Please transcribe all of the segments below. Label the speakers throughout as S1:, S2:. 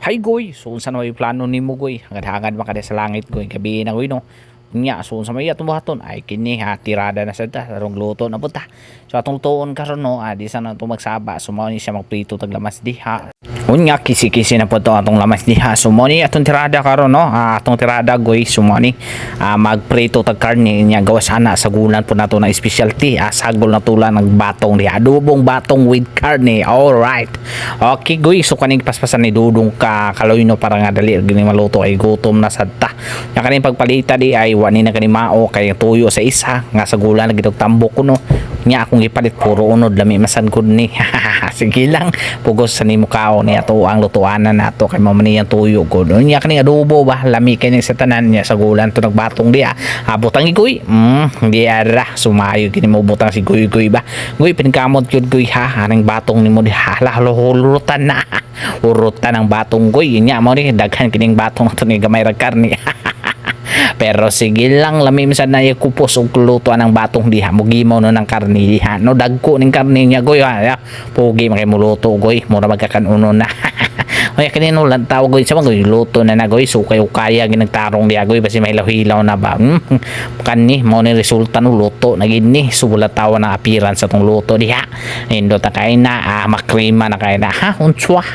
S1: Hay goy, so unsa na may plano nimo goy? Hangad-hangad man kada sa langit goy. Gabi na goy no. Nya so unsa may atong buhaton ay kini ha tirada na sad ta sarong luto na punta. So atong tuon karon no, di sana to magsaba. So mao ni siya magprito tag lamas diha. Unya kisi-kisi na po to atong lamas diha. So mao ni atong tirada karon no. Atong tirada goy so mao ni magprito tag karne nya gawas ana sa gulan po nato na specialty. Sagol na tulan ng batong diha. Adobong batong with karne. All right. Okay goy, so kaning paspasan ni Dudong ka kaloyno para nga dali gini maluto ay gutom na sadta. Nya kaning pagpalita di ay wani na kani mao kay tuyo sa isa nga sa gula na gitog tambok kuno. Nya akong gipalit puro unod lami masan gud ni. Sige lang pugos sa nimo kao ni ato ang lutuanan nato kay mao man yang tuyo gud. Nya kaning adobo ba lami kay sa tanan nya sa gulan to nagbatong dia. Butang iguy. Di ara sumayo kini mo butang si guy ba. Guy pinkamot gyud guy ha aning batong nimo di hala hulutan na. Urutan ang batong goy nya mo ni daghan kining batong ato ni gamay ra karne. Pero sige lang lami minsan na kupos og lutuan ang batong diha mugimaw no ng karne diha no dagko ning karne nya goy ha pugi makay muluto goy mura magkakanuno na. Oy kanino lang tawag goy sa mga luto na na goy sukay ukaya ginagtarong diha goy basi may hilaw na ba kanni mo ni resulta no luto na gini subula tawa na appearance sa tong luto diha indo ta kay na makrima na kay na ha unswa.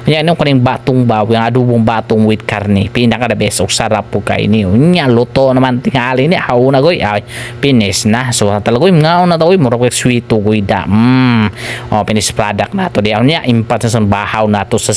S1: Yan yung kaning batong bawi, ang adobong batong with karne. Pinaka the best o sarap po kayo niyo. Nya luto naman tingali ni haw na goy. Ay finish na. So talaga yung ngaon na tayo mura ko sweet to goy da. Finish product na to. Di nya impat sa bahaw na to sa